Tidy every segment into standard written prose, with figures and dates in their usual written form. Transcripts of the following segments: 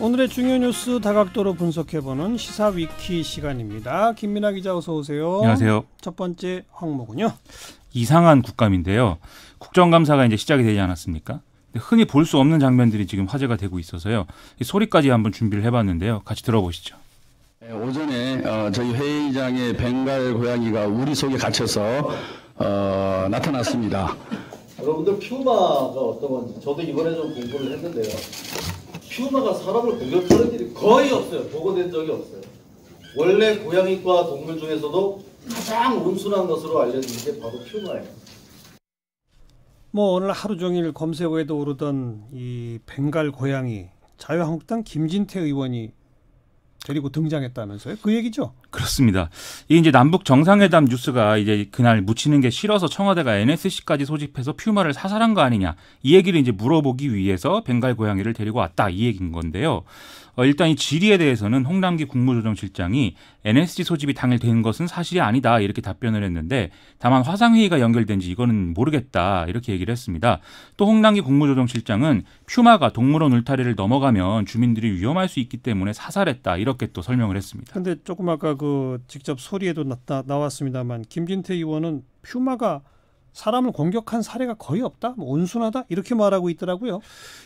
오늘의 중요 뉴스 다각도로 분석해보는 시사위키 시간입니다. 김민하 기자 어서 오세요. 안녕하세요. 첫 번째 항목은요. 이상한 국감인데요. 국정감사가 이제 시작이 되지 않았습니까? 흔히 볼 수 없는 장면들이 지금 화제가 되고 있어서요. 소리까지 한번 준비를 해봤는데요. 같이 들어보시죠. 오전에 저희 회의장에 벵갈 고양이가 우리 속에 갇혀서 나타났습니다. 여러분들 퓨마가 어떤 건지 저도 이번에 좀 공부를 했는데요. 퓨마가 사람을 공격하는 일이 거의 없어요. 보고된 적이 없어요. 원래 고양이과 동물 중에서도 가장 온순한 것으로 알려진 게 바로 퓨마예요. 뭐 오늘 하루 종일 검색어에도 오르던 이 벵갈 고양이, 자유한국당 김진태 의원이 데리고 등장했다면서요? 그 얘기죠? 그렇습니다. 이 이제 남북 정상회담 뉴스가 이제 그날 묻히는 게 싫어서 청와대가 NSC까지 소집해서 퓨마를 사살한 거 아니냐, 이 얘기를 이제 물어보기 위해서 벵갈 고양이를 데리고 왔다, 이 얘기인 건데요. 일단 이 질의에 대해서는 홍남기 국무조정실장이 NSC 소집이 당일 된 것은 사실이 아니다, 이렇게 답변을 했는데, 다만 화상회의가 연결된지 이거는 모르겠다, 이렇게 얘기를 했습니다. 또 홍남기 국무조정실장은 퓨마가 동물원 울타리를 넘어가면 주민들이 위험할 수 있기 때문에 사살했다, 이렇게 또 설명을 했습니다. 근데 조금 아까 그 직접 소리에도 나왔습니다만 김진태 의원은 퓨마가 사람을 공격한 사례가 거의 없다, 뭐 온순하다, 이렇게 말하고 있더라고요.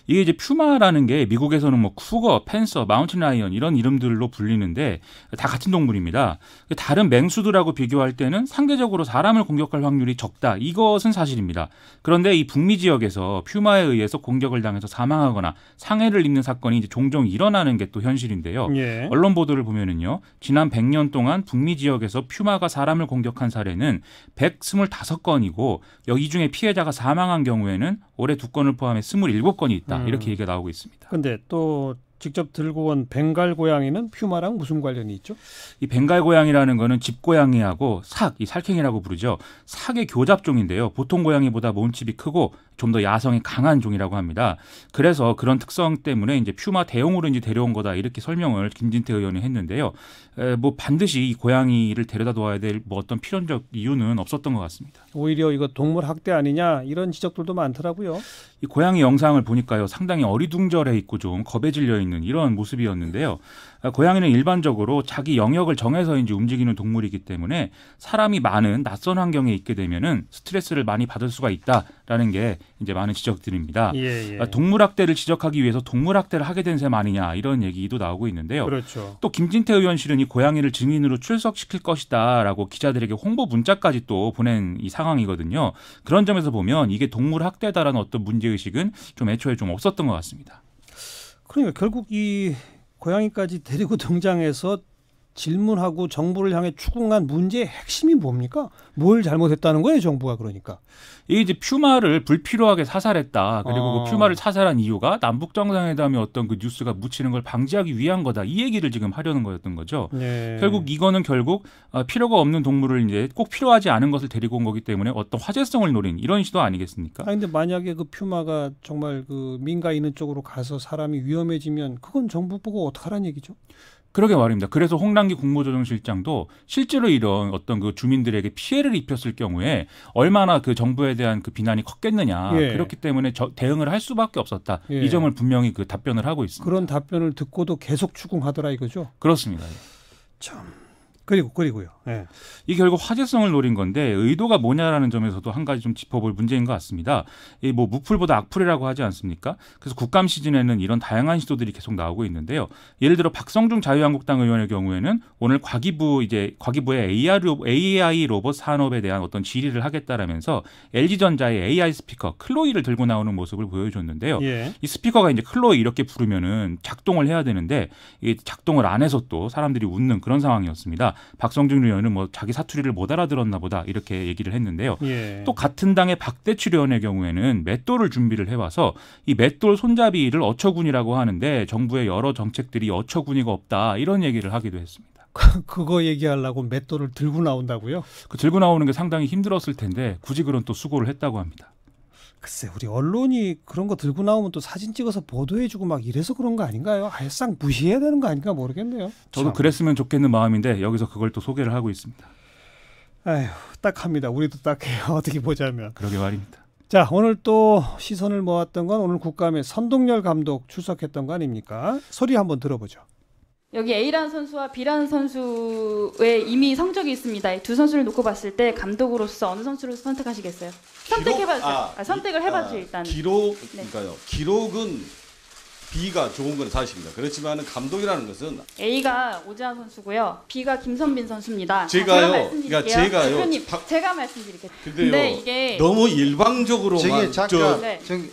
이게 이제 퓨마라는 게 미국에서는 뭐 쿠거, 팬서, 마운틴 라이언 이런 이름들로 불리는데 다 같은 동물입니다. 다른 맹수들하고 비교할 때는 상대적으로 사람을 공격할 확률이 적다, 이것은 사실입니다. 그런데 이 북미 지역에서 퓨마에 의해서 공격을 당해서 사망하거나 상해를 입는 사건이 이제 종종 일어나는 게 또 현실인데요. 예. 언론 보도를 보면은요, 지난 100년 동안 북미 지역에서 퓨마가 사람을 공격한 사례는 125건이고 이 중에 피해자가 사망한 경우에는 올해 2건을 포함해 27건이 있다, 이렇게 얘기가 나오고 있습니다. 근데 또 직접 들고 온 벵갈 고양이는 퓨마랑 무슨 관련이 있죠? 이 벵갈 고양이라는 거는 집고양이하고 삭, 이 살쾡이라고 부르죠. 삭의 교잡종인데요. 보통 고양이보다 몸집이 크고 좀 더 야성이 강한 종이라고 합니다. 그래서 그런 특성 때문에 이제 퓨마 대용으로 이제 데려온 거다, 이렇게 설명을 김진태 의원이 했는데요. 뭐 반드시 이 고양이를 데려다 놓아야 될 뭐 어떤 필연적 이유는 없었던 것 같습니다. 오히려 이거 동물 학대 아니냐, 이런 지적들도 많더라고요. 이 고양이 영상을 보니까요, 상당히 어리둥절해 있고 좀 겁에 질려 있는 이런 모습이었는데요. 고양이는 일반적으로 자기 영역을 정해서 이제 움직이는 동물이기 때문에 사람이 많은 낯선 환경에 있게 되면은 스트레스를 많이 받을 수가 있다라는 게 이제 많은 지적들입니다. 예. 동물학대를 지적하기 위해서 동물학대를 하게 된 셈 아니냐, 이런 얘기도 나오고 있는데요. 그렇죠. 또 김진태 의원실은 이 고양이를 증인으로 출석시킬 것이다라고 기자들에게 홍보 문자까지 또 보낸 이 상황이거든요. 그런 점에서 보면 이게 동물학대다라는 어떤 문제의식은 좀 애초에 좀 없었던 것 같습니다. 그러니까 결국 이 고양이까지 데리고 등장해서 질문하고 정부를 향해 추궁한 문제의 핵심이 뭡니까? 뭘 잘못했다는 거예요, 정부가? 그러니까 이게 이제 퓨마를 불필요하게 사살했다. 그리고 그 퓨마를 사살한 이유가 남북 정상회담의 어떤 그 뉴스가 묻히는 걸 방지하기 위한 거다, 이 얘기를 지금 하려는 거였던 거죠. 네. 결국 이거는 결국 필요가 없는 동물을 이제 꼭 필요하지 않은 것을 데리고 온 거기 때문에 어떤 화제성을 노린 이런 시도 아니겠습니까? 근데 만약에 그 퓨마가 정말 그 민가 있는 쪽으로 가서 사람이 위험해지면 그건 정부 보고 어떡하라는 얘기죠? 그러게 말입니다. 그래서 홍남기 국무조정실장도 실제로 이런 어떤 그 주민들에게 피해를 입혔을 경우에 얼마나 그 정부에 대한 그 비난이 컸겠느냐. 예. 그렇기 때문에 대응을 할 수밖에 없었다. 예. 이 점을 분명히 그 답변을 하고 있습니다. 그런 답변을 듣고도 계속 추궁하더라 이거죠? 그렇습니다. 참. 그리고요. 예. 이 결국 화제성을 노린 건데 의도가 뭐냐라는 점에서도 한 가지 좀 짚어볼 문제인 것 같습니다. 이 뭐 무풀보다 악풀이라고 하지 않습니까? 그래서 국감 시즌에는 이런 다양한 시도들이 계속 나오고 있는데요. 예를 들어 박성중 자유한국당 의원의 경우에는 오늘 과기부의 AI 로봇 산업에 대한 어떤 질의를 하겠다라면서 LG전자의 AI 스피커 클로이를 들고 나오는 모습을 보여줬는데요. 예. 이 스피커가 이제 클로이 이렇게 부르면은 작동을 해야 되는데 이 작동을 안 해서 또 사람들이 웃는 그런 상황이었습니다. 박성중 의원은 뭐 자기 사투리를 못 알아들었나 보다, 이렇게 얘기를 했는데요. 예. 또 같은 당의 박대출 의원의 경우에는 맷돌을 준비를 해와서 이 맷돌 손잡이를 어처구니라고 하는데 정부의 여러 정책들이 어처구니가 없다, 이런 얘기를 하기도 했습니다. 그거 얘기하려고 맷돌을 들고 나온다고요? 그 들고 나오는 게 상당히 힘들었을 텐데 굳이 그런 또 수고를 했다고 합니다. 글쎄, 우리 언론이 그런 거 들고 나오면 또 사진 찍어서 보도해주고 막 이래서 그런 거 아닌가요? 아예 싹 무시해야 되는 거 아닌가 모르겠네요. 저도 참. 그랬으면 좋겠는 마음인데 여기서 그걸 또 소개를 하고 있습니다. 아휴, 딱합니다. 우리도 딱해요. 어떻게 보자면. 그러게 말입니다. 자, 오늘 또 시선을 모았던 건 오늘 국감에 선동열 감독 출석했던 거 아닙니까? 소리 한번 들어보죠. 여기 A라는 선수와 B라는 선수의 이미 성적이 있습니다. 두 선수를 놓고 봤을 때 감독으로서 어느 선수를 선택하시겠어요? 선택해봐주세요. 선택을 해봐주세요 일단. 그러니까요. 기록은 B가 좋은 건 사실입니다. 그렇지만 감독이라는 것은 A가 오지환 선수고요. B가 김선빈 선수입니다. 제가요. 말씀드릴게요. 그러니까 제가요. 대표님, 제가 말씀드릴게요. 근데요. 근데 이게 너무 일방적으로만 저기 잠깐 네. 저기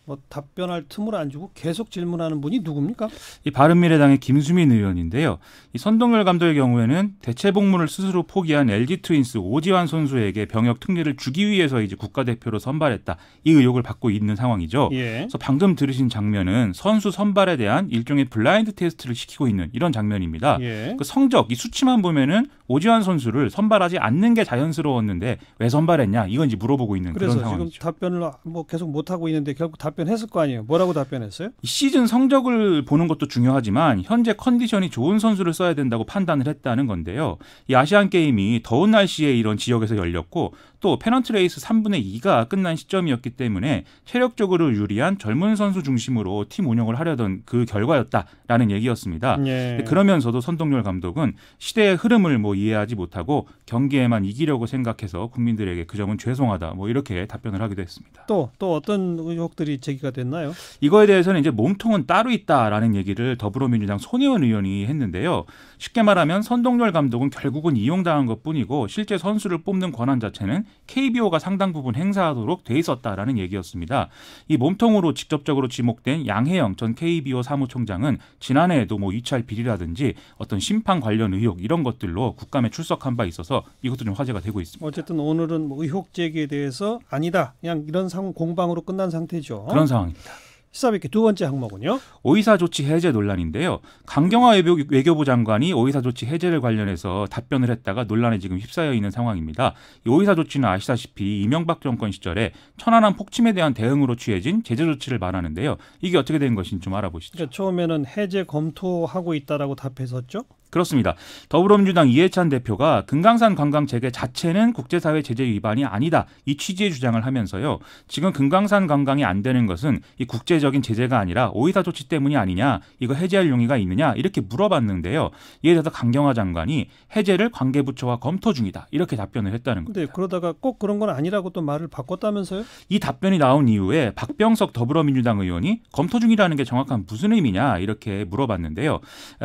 뭐 답변할 틈을 안 주고 계속 질문하는 분이 누굽니까? 이 바른미래당의 김수민 의원인데요. 이 선동열 감독의 경우에는 대체 복무를 스스로 포기한 LG 트윈스 오지환 선수에게 병역 특례를 주기 위해서 이제 국가대표로 선발했다. 이 의혹을 받고 있는 상황이죠. 예. 그래서 방금 들으신 장면은 선수 선발에 대한 일종의 블라인드 테스트를 시키고 있는 이런 장면입니다. 예. 그 성적, 이 수치만 보면은 오지환 선수를 선발하지 않는 게 자연스러웠는데 왜 선발했냐 이건 이제 물어보고 있는 그래서 그런 지금 상황이죠. 답변을 뭐 계속 못 하고 있는데 결국 답변했을 거 아니에요. 뭐라고 답변했어요? 이 시즌 성적을 보는 것도 중요하지만 현재 컨디션이 좋은 선수를 써야 된다고 판단을 했다는 건데요. 이 아시안 게임이 더운 날씨에 이런 지역에서 열렸고 또 페넌트 레이스 3분의 2가 끝난 시점이었기 때문에 체력적으로 유리한 젊은 선수 중심으로 팀 운영을 하려던 그 결과였다라는 얘기였습니다. 예. 그러면서도 선동열 감독은 시대의 흐름을 뭐 이해하지 못하고 경기에만 이기려고 생각해서 국민들에게 그 점은 죄송하다 뭐 이렇게 답변을 하기도 했습니다. 또 어떤 의혹들이 제기가 됐나요? 이거에 대해서는 이제 몸통은 따로 있다라는 얘기를 더불어민주당 손혜원 의원이 했는데요. 쉽게 말하면 선동열 감독은 결국은 이용당한 것뿐이고 실제 선수를 뽑는 권한 자체는 KBO가 상당 부분 행사하도록 돼 있었다라는 얘기였습니다. 이 몸통으로 직접적으로 지목된 양혜영 전 KBO 사무총장은 지난해에도 뭐 입찰 비리라든지 어떤 심판 관련 의혹 이런 것들로 국감에 출석한 바 있어서 이것도 좀 화제가 되고 있습니다. 어쨌든 오늘은 뭐 의혹 제기에 대해서 아니다. 그냥 이런 공방으로 끝난 상태죠. 그런 상황입니다. 시사뵙기 두 번째 항목은요. 오이사 조치 해제 논란인데요. 강경화 외교부 장관이 오이사 조치 해제를 관련해서 답변을 했다가 논란에 지금 휩싸여 있는 상황입니다. 이 오이사 조치는 아시다시피 이명박 정권 시절에 천안함 폭침에 대한 대응으로 취해진 제재 조치를 말하는데요. 이게 어떻게 된 것인지 좀 알아보시죠. 그러니까 처음에는 해제 검토하고 있다라고 답했었죠. 그렇습니다. 더불어민주당 이해찬 대표가 금강산 관광 재개 자체는 국제사회 제재 위반이 아니다. 이 취지의 주장을 하면서요. 지금 금강산 관광이 안 되는 것은 이 국제적인 제재가 아니라 오이사 조치 때문이 아니냐. 이거 해제할 용의가 있느냐. 이렇게 물어봤는데요. 이에 대해서 강경화 장관이 해제를 관계부처와 검토 중이다. 이렇게 답변을 했다는 겁니다. 근데 그러다가 꼭 그런 건 아니라고 또 말을 바꿨다면서요? 이 답변이 나온 이후에 박병석 더불어민주당 의원이 검토 중이라는 게 정확한 무슨 의미냐 이렇게 물어봤는데요.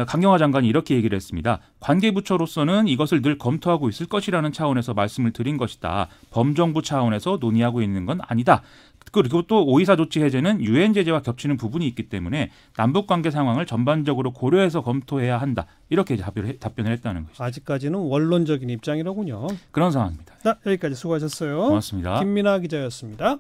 강경화 장관이 이렇게 얘기를 했습니다. 관계부처로서는 이것을 늘 검토하고 있을 것이라는 차원에서 말씀을 드린 것이다. 범정부 차원에서 논의하고 있는 건 아니다. 그리고 또 오이사 조치 해제는 유엔 제재와 겹치는 부분이 있기 때문에 남북관계 상황을 전반적으로 고려해서 검토해야 한다. 이렇게 답변을 했다는 것이죠. 아직까지는 원론적인 입장이로군요. 그런 상황입니다. 자, 여기까지 수고하셨어요. 고맙습니다. 김민아 기자였습니다.